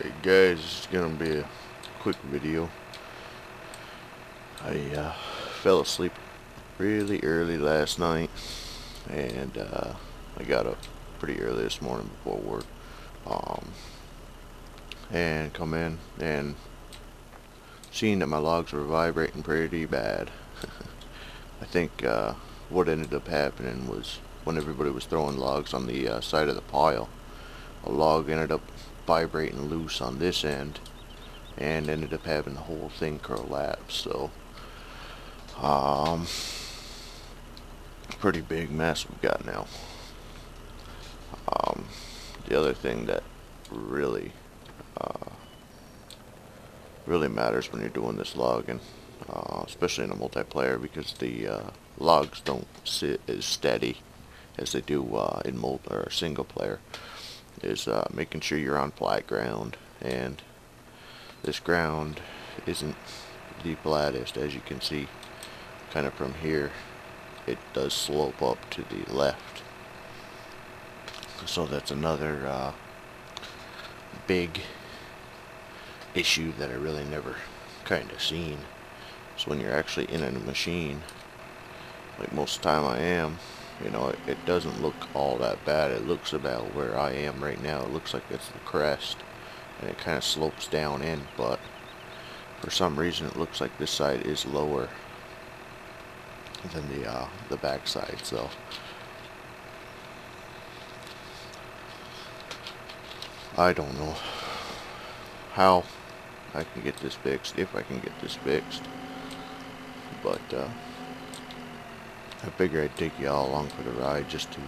Hey guys, it's gonna be a quick video. I fell asleep really early last night, and I got up pretty early this morning before work, um, and come in and seeing that my logs were vibrating pretty bad. I think what ended up happening was when everybody was throwing logs on the side of the pile, a log ended up vibrating loose on this end and ended up having the whole thing collapse. So um pretty big mess we got now. um the other thing that really uh, really matters when you're doing this logging, especially in a multiplayer, because the logs don't sit as steady as they do in multi or single player, is making sure you're on flat ground, and this ground isn't the flattest. As you can see kind of from here, it does slope up to the left, so that's another big issue that I really never kind of seen. So when you're actually in a machine, like most of the time I am, you know, it doesn't look all that bad. It looks about where I am right now. It looks like it's the crest, and it kind of slopes down in, but for some reason it looks like this side is lower than the back side. So I don't know how I can get this fixed, if I can get this fixed, but I figure I'd take y'all along for the ride just to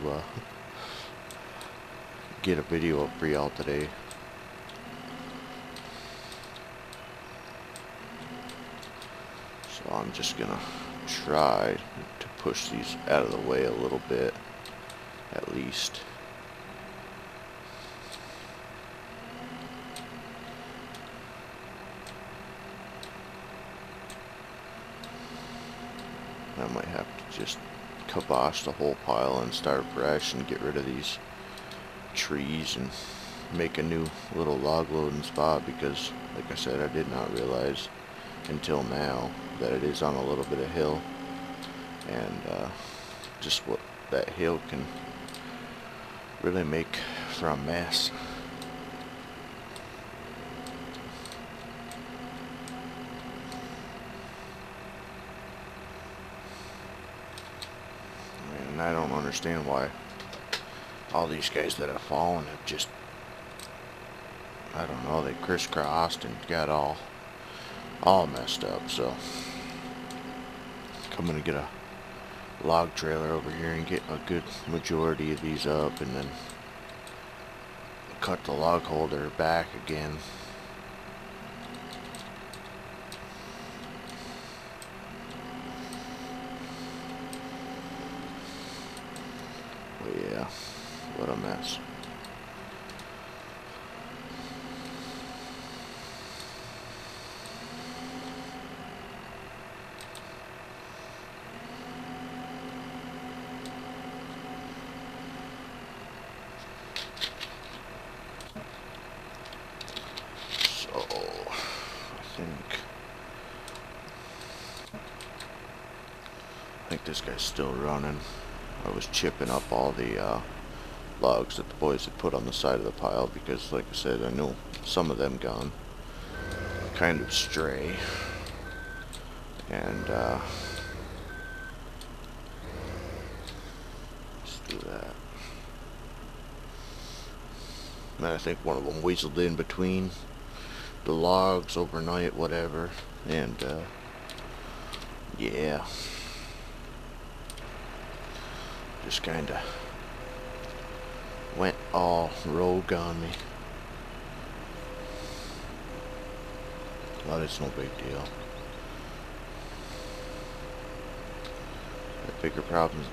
get a video up for y'all today. So I'm just gonna try to push these out of the way a little bit, at least. I might have to just kibosh the whole pile and start fresh and get rid of these trees and make a new little log loading spot, because like I said, I did not realize until now that it is on a little bit of hill, and just what that hill can really make for a mess. And I don't understand why all these guys that have fallen have just, I don't know, they crisscrossed and got all messed up. So I'm gonna get a log trailer over here and get a good majority of these up, and then cut the log holder back again. But yeah, what a mess. So I think this guy's still running. I was chipping up all the logs that the boys had put on the side of the pile, because like I said, I know some of them gone kind of stray, and let's do that. And I think one of them weaseled in between the logs overnight, whatever, and yeah, just kinda went all rogue on me. But it's no big deal. Had bigger problems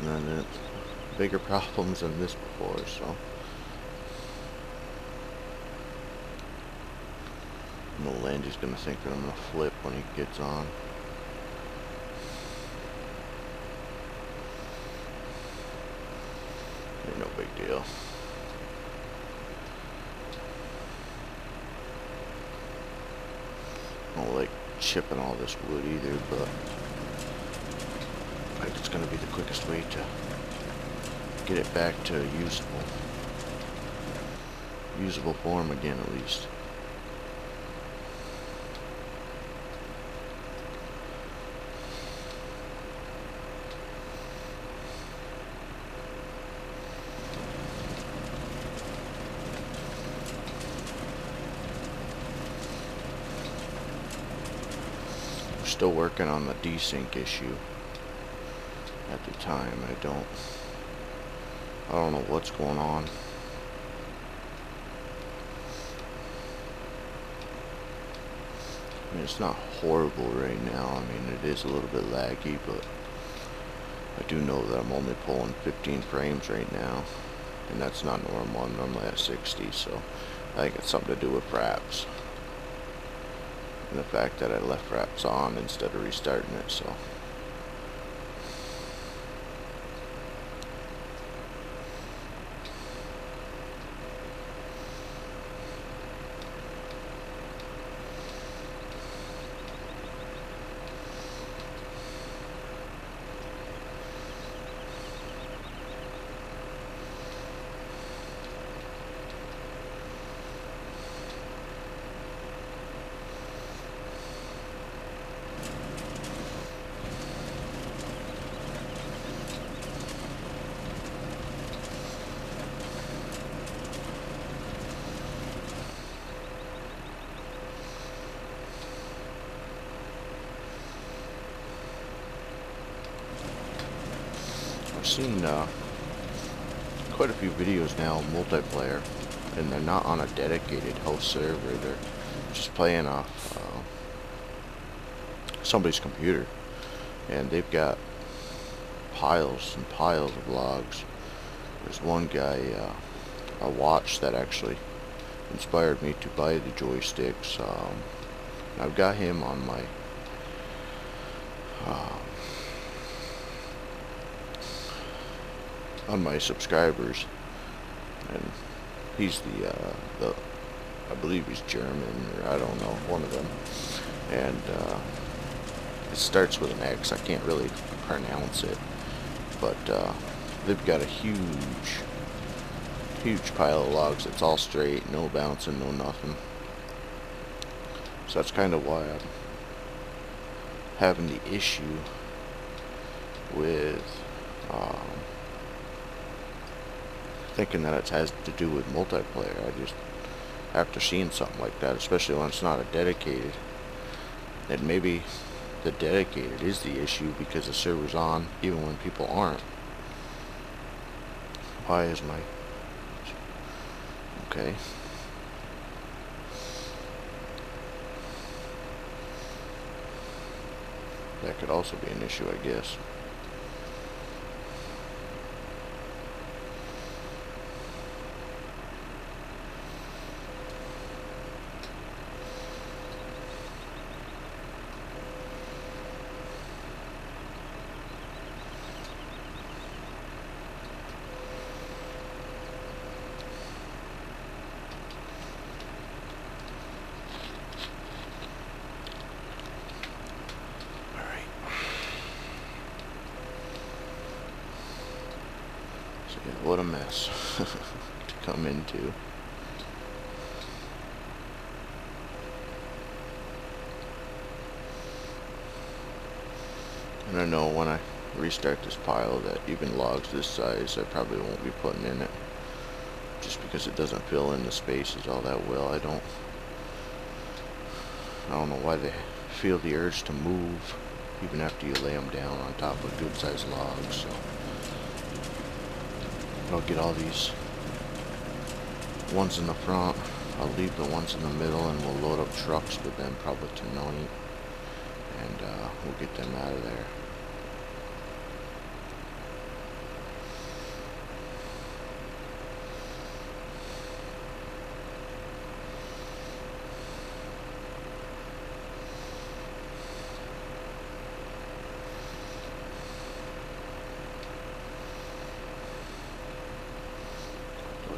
than this before, so no, Landy's gonna think that I'm gonna flip when he gets on. Ain't no big deal. don't like chipping all this wood either, but I think it's going to be the quickest way to get it back to usable form again, at least. Still working on the desync issue at the time. I don't know what's going on. I mean, it's not horrible right now. I mean, it is a little bit laggy, but I do know that I'm only pulling 15 frames right now, and that's not normal. I'm normally at 60, so I think it's something to do with fraps. And the fact that I left fraps on instead of restarting it, so. I've seen quite a few videos now, multiplayer, and they're not on a dedicated host server. They're just playing off somebody's computer, and they've got piles and piles of logs. There's one guy I watched that actually inspired me to buy the joysticks. I've got him on my subscribers, and he's the I believe he's German, or I don't know, one of them, and it starts with an X. I can't really pronounce it, but they've got a huge pile of logs. It's all straight, no bouncing, no nothing. So that's kind of why I'm having the issue with thinking that it has to do with multiplayer. I just, after seeing something like that, especially when it's not a dedicated, then maybe the dedicated is the issue because the server's on even when people aren't. Why is my... Okay. That could also be an issue, I guess. What a mess to come into. And I know when I restart this pile that even logs this size I probably won't be putting in it, just because it doesn't fill in the spaces all that well. I don't know why they feel the urge to move even after you lay them down on top of good sized logs. So I'll get all these ones in the front. I'll leave the ones in the middle, and we'll load up trucks with them probably tonight, and we'll get them out of there.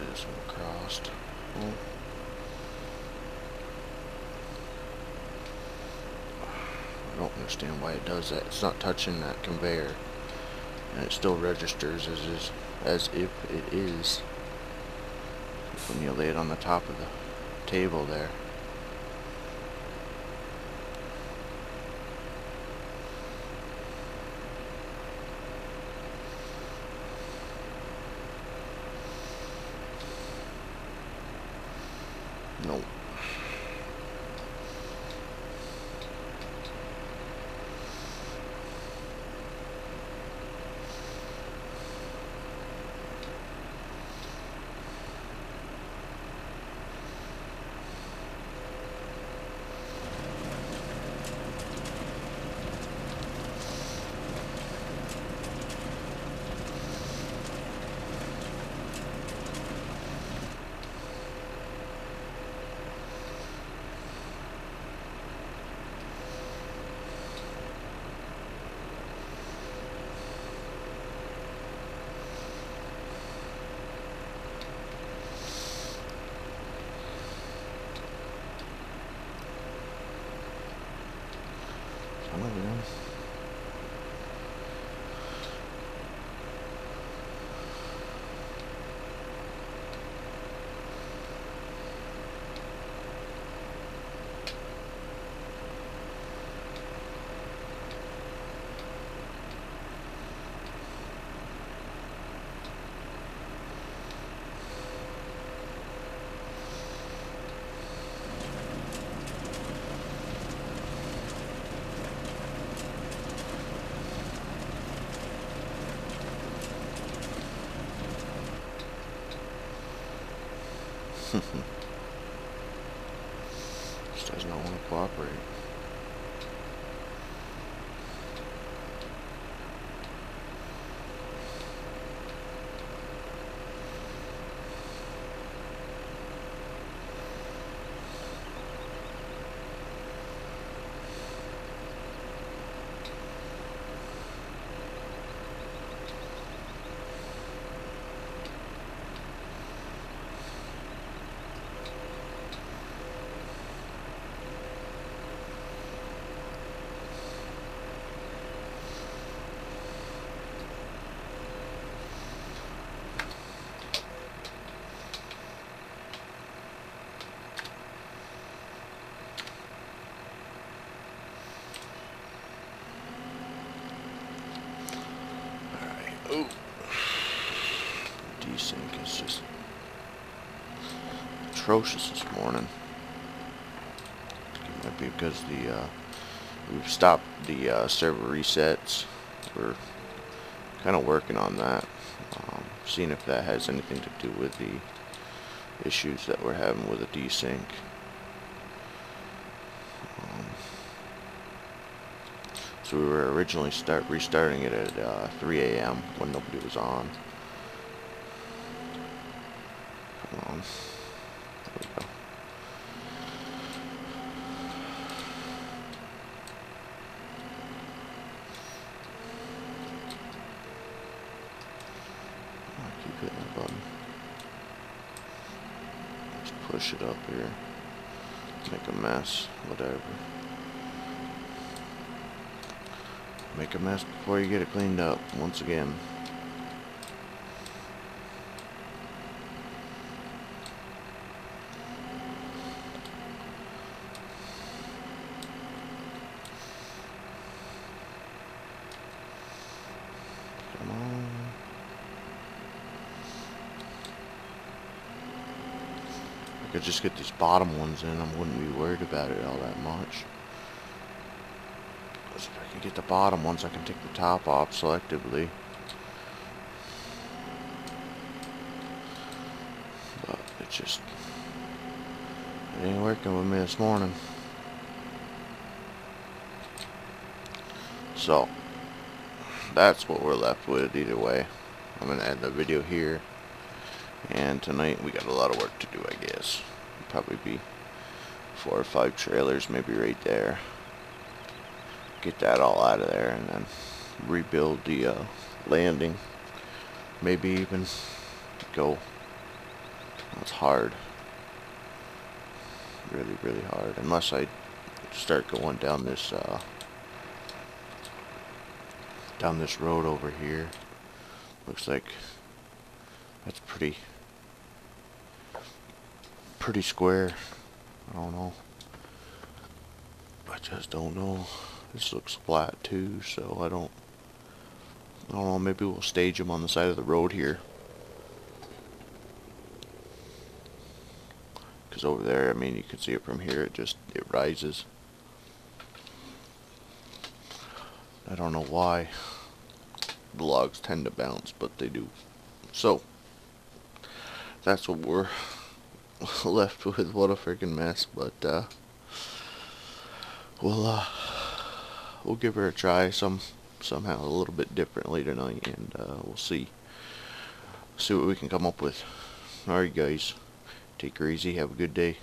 This one crossed. Oh. don't understand why it does that. It's not touching that conveyor, and it still registers as if it is when you lay it on the top of the table there. Nope. Some of them. Just does not want to cooperate. Oh, desync is just atrocious this morning. It might be because we've stopped the server resets. We're kind of working on that, seeing if that has anything to do with the issues that we're having with the desync. So we were originally restarting it at 3 a.m. when nobody was on. Come on. There we go. I keep hitting the button. Just push it up here. Make a mess. Whatever. Make a mess before you get it cleaned up, once again. Come on. I could just get these bottom ones in, I wouldn't be worried about it all that much. If I can get the bottom ones, I can take the top off selectively. But it ain't working with me this morning. So, that's what we're left with either way. I'm going to end the video here. And tonight we got a lot of work to do, I guess. Probably be 4 or 5 trailers, maybe right there. Get that all out of there and then rebuild the landing. Maybe even go. That's hard. Really, really hard. Unless I start going down this down this road over here. Looks like that's pretty square. I don't know. I just don't know. This looks flat too, so I don't know, maybe we'll stage them on the side of the road here. Because over there, I mean, you can see it from here, it rises. I don't know why the logs tend to bounce, but they do. So, that's what we're left with. What a freaking mess, but we'll give her a try somehow a little bit differently tonight, and we'll see what we can come up with. Alright guys, take her easy, have a good day.